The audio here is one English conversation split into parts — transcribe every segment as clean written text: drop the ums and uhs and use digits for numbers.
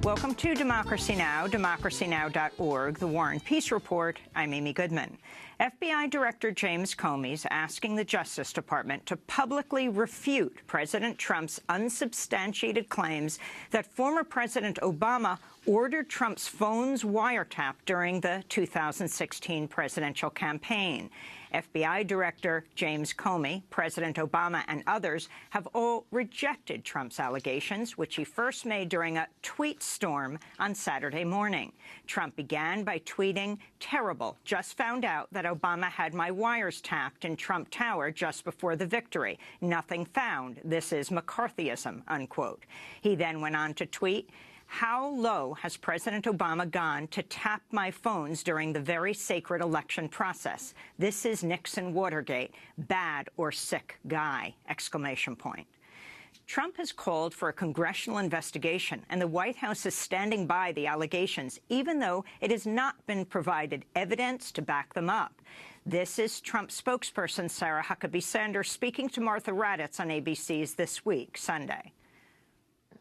Welcome to Democracy Now!, democracynow.org, The War and Peace Report. I'm Amy Goodman. FBI Director James Comey is asking the Justice Department to publicly refute President Trump's unsubstantiated claims that former President Obama ordered Trump's phones wiretapped during the 2016 presidential campaign. FBI Director James Comey, President Obama, and others have all rejected Trump's allegations, which he first made during a tweet storm on Saturday morning. Trump began by tweeting, "Terrible. Just found out that Obama had my wires tapped in Trump Tower just before the victory. Nothing found. This is McCarthyism," unquote. He then went on to tweet, "How low has President Obama gone to tap my phones during the very sacred election process? This is Nixon Watergate. Bad or sick guy!" Exclamation point. Trump has called for a congressional investigation, and the White House is standing by the allegations, even though it has not been provided evidence to back them up. This is Trump spokesperson Sarah Huckabee Sanders speaking to Martha Raddatz on ABC's This Week, Sunday.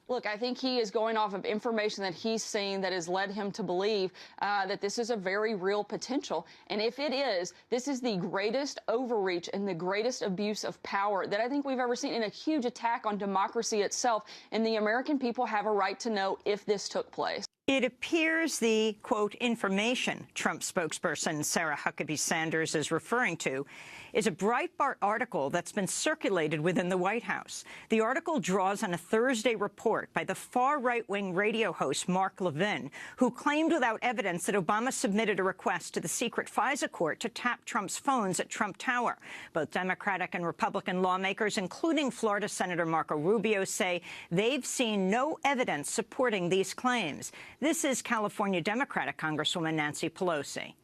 Look, I think he is going off of information that he's seen that has led him to believe that this is a very real potential. And if it is, this is the greatest overreach and the greatest abuse of power that I think we've ever seen, and a huge attack on democracy itself. And the American people have a right to know if this took place. It appears the, quote, information Trump spokesperson Sarah Huckabee Sanders is referring to is a Breitbart article that's been circulated within the White House. The article draws on a Thursday report by the far right-wing radio host Mark Levin, who claimed without evidence that Obama submitted a request to the secret FISA court to tap Trump's phones at Trump Tower. Both Democratic and Republican lawmakers, including Florida Senator Marco Rubio, say they've seen no evidence supporting these claims. This is California Democratic Congresswoman Nancy Pelosi.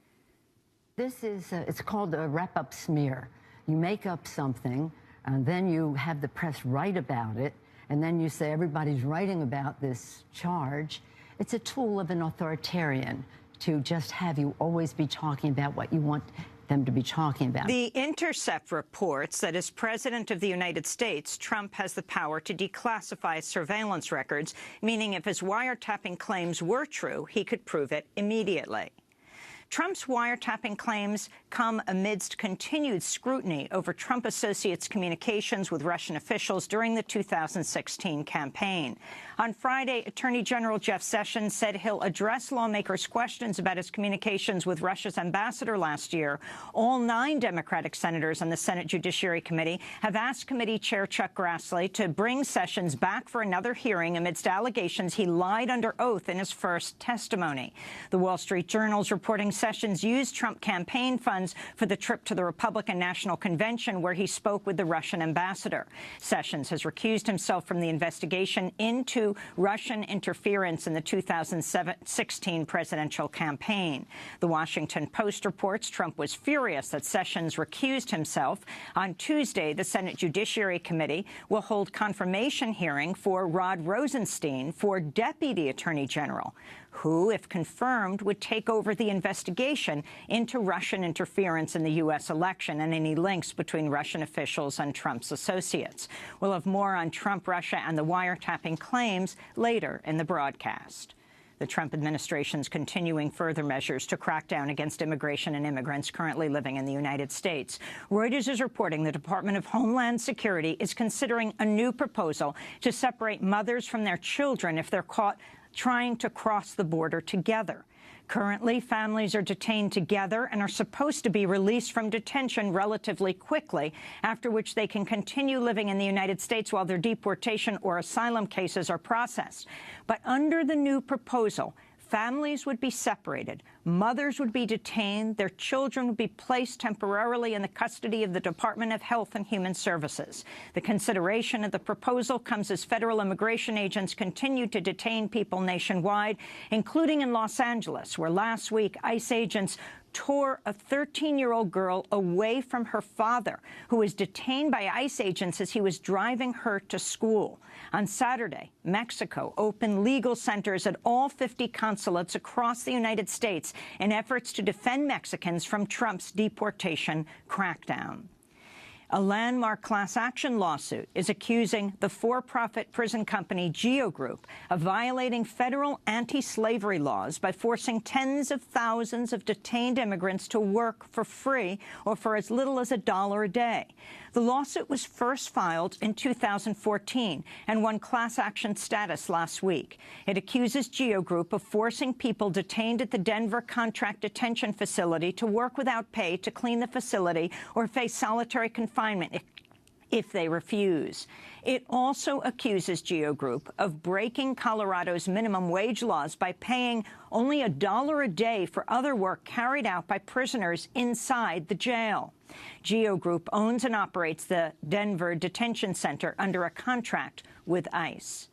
This is, it's called a wrap-up smear. You make up something, and then you have the press write about it, and then you say everybody's writing about this charge. It's a tool of an authoritarian to just have you always be talking about what you want them to be talking about. The Intercept reports that as President of the United States, Trump has the power to declassify surveillance records, meaning if his wiretapping claims were true, he could prove it immediately. Trump's wiretapping claims come amidst continued scrutiny over Trump associates' communications with Russian officials during the 2016 campaign. On Friday, Attorney General Jeff Sessions said he'll address lawmakers' questions about his communications with Russia's ambassador last year. All 9 Democratic senators on the Senate Judiciary Committee have asked committee chair Chuck Grassley to bring Sessions back for another hearing amidst allegations he lied under oath in his first testimony. The Wall Street Journal's reporting Sessions used Trump campaign funds for the trip to the Republican National Convention, where he spoke with the Russian ambassador. Sessions has recused himself from the investigation into Russian interference in the 2016 presidential campaign. The Washington Post reports Trump was furious that Sessions recused himself. On Tuesday, the Senate Judiciary Committee will hold confirmation hearing for Rod Rosenstein for Deputy Attorney General, who, if confirmed, would take over the investigation into Russian interference in the U.S. election and any links between Russian officials and Trump's associates. We'll have more on Trump, Russia, and the wiretapping claims later in the broadcast. The Trump administration's continuing further measures to crack down against immigration and immigrants currently living in the United States. Reuters is reporting the Department of Homeland Security is considering a new proposal to separate mothers from their children if they're caught trying to cross the border together. Currently, families are detained together and are supposed to be released from detention relatively quickly, after which they can continue living in the United States while their deportation or asylum cases are processed. But under the new proposal, families would be separated, mothers would be detained, their children would be placed temporarily in the custody of the Department of Health and Human Services. The consideration of the proposal comes as federal immigration agents continue to detain people nationwide, including in Los Angeles, where last week ICE agents tore a 13-year-old girl away from her father, who was detained by ICE agents as he was driving her to school. On Saturday, Mexico opened legal centers at all 50 consulates across the United States in efforts to defend Mexicans from Trump's deportation crackdown. A landmark class action lawsuit is accusing the for-profit prison company GEO Group of violating federal anti-slavery laws by forcing tens of thousands of detained immigrants to work for free or for as little as $1 a day. The lawsuit was first filed in 2014 and won class action status last week. It accuses GEO Group of forcing people detained at the Denver Contract Detention Facility to work without pay to clean the facility or face solitary confinement if they refuse. It also accuses GEO Group of breaking Colorado's minimum wage laws by paying only $1 a day for other work carried out by prisoners inside the jail. GEO Group owns and operates the Denver Detention Center under a contract with ICE.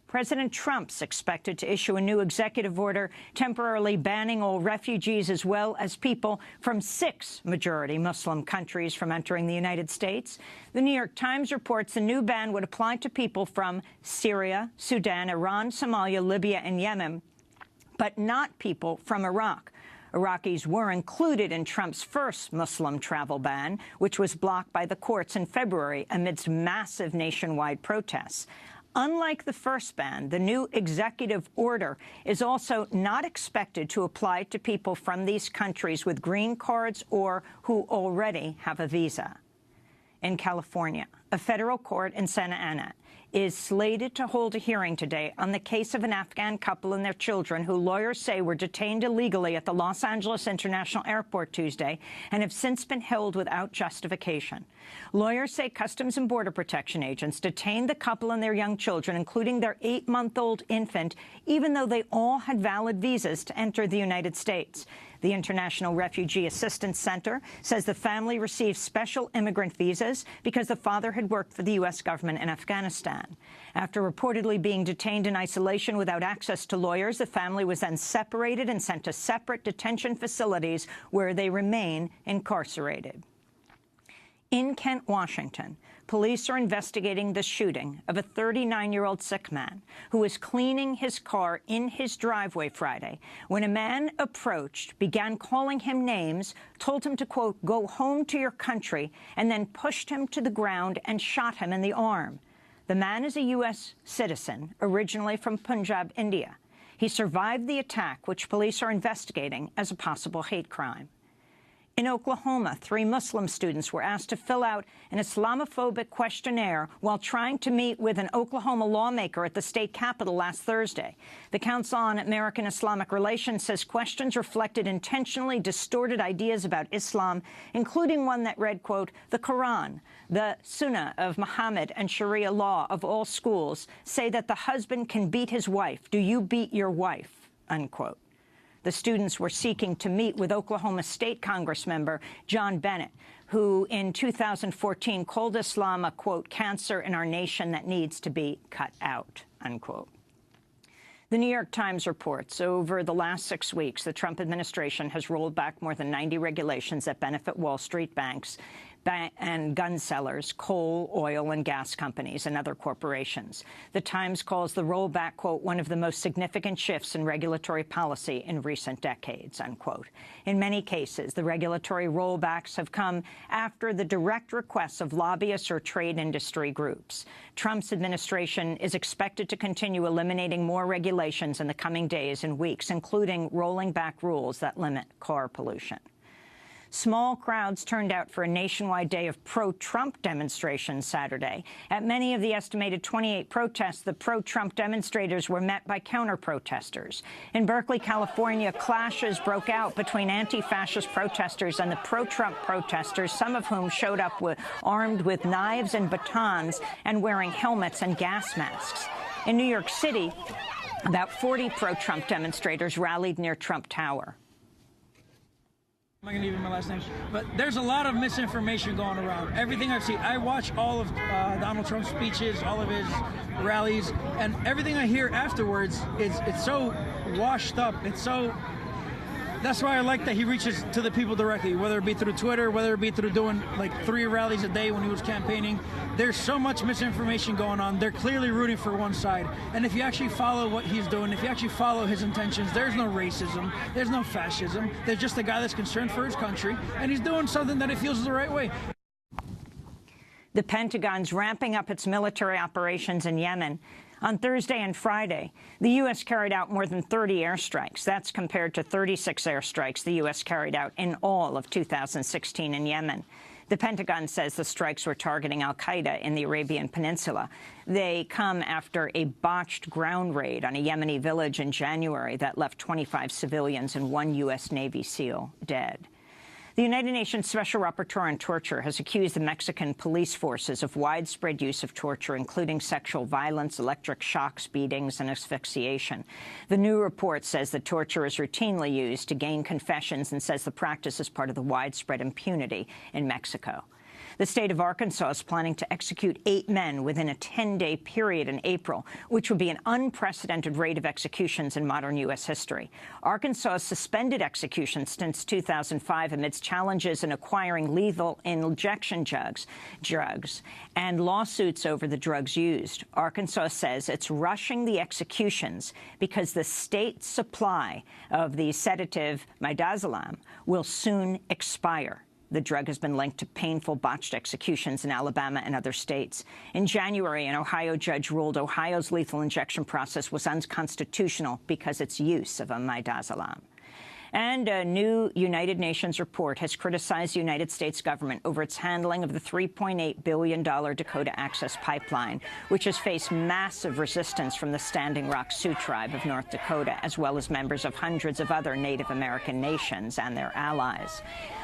President Trump's expected to issue a new executive order temporarily banning all refugees as well as people from 6 majority Muslim countries from entering the United States. The New York Times reports the new ban would apply to people from Syria, Sudan, Iran, Somalia, Libya, and Yemen, but not people from Iraq. Iraqis were included in Trump's first Muslim travel ban, which was blocked by the courts in February amidst massive nationwide protests. Unlike the first ban, the new executive order is also not expected to apply to people from these countries with green cards or who already have a visa. In California, a federal court in Santa Ana is slated to hold a hearing today on the case of an Afghan couple and their children who lawyers say were detained illegally at the Los Angeles International Airport Tuesday and have since been held without justification. Lawyers say Customs and Border Protection agents detained the couple and their young children, including their 8-month-old infant, even though they all had valid visas to enter the United States. The International Refugee Assistance Center says the family received special immigrant visas because the father had worked for the U.S. government in Afghanistan. After reportedly being detained in isolation without access to lawyers, the family was then separated and sent to separate detention facilities where they remain incarcerated. In Kent, Washington, police are investigating the shooting of a 39-year-old Sikh man who was cleaning his car in his driveway Friday when a man approached, began calling him names, told him to, quote, "go home to your country," and then pushed him to the ground and shot him in the arm. The man is a U.S. citizen, originally from Punjab, India. He survived the attack, which police are investigating as a possible hate crime. In Oklahoma, 3 Muslim students were asked to fill out an Islamophobic questionnaire while trying to meet with an Oklahoma lawmaker at the state capitol last Thursday. The Council on American Islamic Relations says questions reflected intentionally distorted ideas about Islam, including one that read, quote, "The Quran, the Sunnah of Muhammad, and Sharia law of all schools say that the husband can beat his wife. Do you beat your wife?" unquote. The students were seeking to meet with Oklahoma State Congress member John Bennett, who in 2014 called Islam a, quote, "cancer in our nation that needs to be cut out," unquote. The New York Times reports over the last 6 weeks, the Trump administration has rolled back more than 90 regulations that benefit Wall Street banks and gun sellers, coal, oil, and gas companies, and other corporations. The Times calls the rollback, quote, "one of the most significant shifts in regulatory policy in recent decades," unquote. In many cases, the regulatory rollbacks have come after the direct requests of lobbyists or trade industry groups. Trump's administration is expected to continue eliminating more regulations in the coming days and weeks, including rolling back rules that limit car pollution. Small crowds turned out for a nationwide day of pro-Trump demonstrations Saturday. At many of the estimated 28 protests, the pro-Trump demonstrators were met by counter-protesters. In Berkeley, California, clashes broke out between anti-fascist protesters and the pro-Trump protesters, some of whom showed up armed with knives and batons and wearing helmets and gas masks. In New York City, about 40 pro-Trump demonstrators rallied near Trump Tower. I'm not going to give you my last name, but there's a lot of misinformation going around. Everything I've seen, I watch all of Donald Trump's speeches, all of his rallies, and everything I hear afterwards it's so washed up. That's why I like that he reaches to the people directly, whether it be through Twitter, whether it be through doing like 3 rallies a day when he was campaigning. There's so much misinformation going on. They're clearly rooting for one side. And if you actually follow what he's doing, if you actually follow his intentions, there's no racism, there's no fascism. There's just a guy that's concerned for his country, and he's doing something that he feels is the right way. The Pentagon's ramping up its military operations in Yemen. On Thursday and Friday, the U.S. carried out more than 30 airstrikes. That's compared to 36 airstrikes the U.S. carried out in all of 2016 in Yemen. The Pentagon says the strikes were targeting al-Qaeda in the Arabian Peninsula. They come after a botched ground raid on a Yemeni village in January that left 25 civilians and 1 U.S. Navy SEAL dead. The United Nations Special Rapporteur on Torture has accused the Mexican police forces of widespread use of torture, including sexual violence, electric shocks, beatings, and asphyxiation. The new report says that torture is routinely used to gain confessions and says the practice is part of the widespread impunity in Mexico. The state of Arkansas is planning to execute 8 men within a 10-day period in April, which would be an unprecedented rate of executions in modern U.S. history. Arkansas has suspended executions since 2005 amidst challenges in acquiring lethal injection drugs and lawsuits over the drugs used. Arkansas says it's rushing the executions because the state supply of the sedative midazolam will soon expire. The drug has been linked to painful botched executions in Alabama and other states. In January, an Ohio judge ruled Ohio's lethal injection process was unconstitutional because its use of a midazolam. And a new United Nations report has criticized the United States government over its handling of the $3.8 billion Dakota Access Pipeline, which has faced massive resistance from the Standing Rock Sioux Tribe of North Dakota, as well as members of hundreds of other Native American nations and their allies.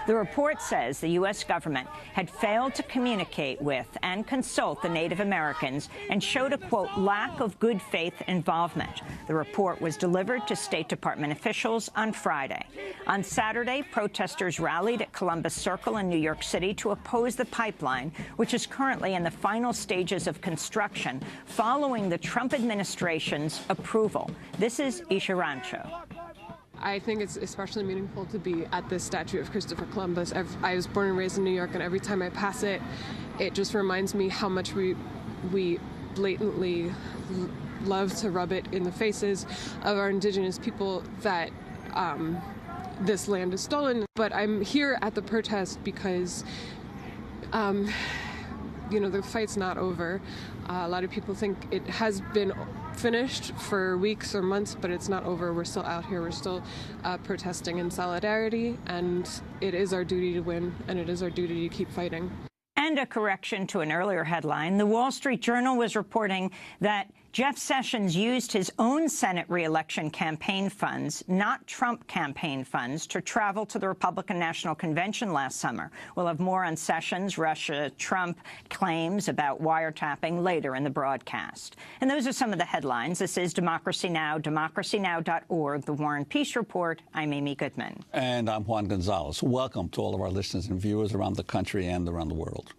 The report says the U.S. government had failed to communicate with and consult the Native Americans and showed a, quote, lack of good faith involvement. The report was delivered to State Department officials on Friday. On Saturday, protesters rallied at Columbus Circle in New York City to oppose the pipeline, which is currently in the final stages of construction following the Trump administration's approval. This is Isha Rancho. I think it's especially meaningful to be at this statue of Christopher Columbus. I was born and raised in New York, and every time I pass it, it just reminds me how much we blatantly love to rub it in the faces of our indigenous people that this land is stolen. But I'm here at the protest because, the fight's not over. A lot of people think it has been finished for weeks or months, but it's not over. We're still out here. We're still protesting in solidarity, and it is our duty to win, and it is our duty to keep fighting. And a correction to an earlier headline. The Wall Street Journal was reporting that Jeff Sessions used his own Senate re-election campaign funds, not Trump campaign funds, to travel to the Republican National Convention last summer. We'll have more on Sessions, Russia, Trump claims about wiretapping later in the broadcast. And those are some of the headlines. This is Democracy Now!, democracynow.org, The War and Peace Report. I'm Amy Goodman. And I'm Juan Gonzalez. Welcome to all of our listeners and viewers around the country and around the world.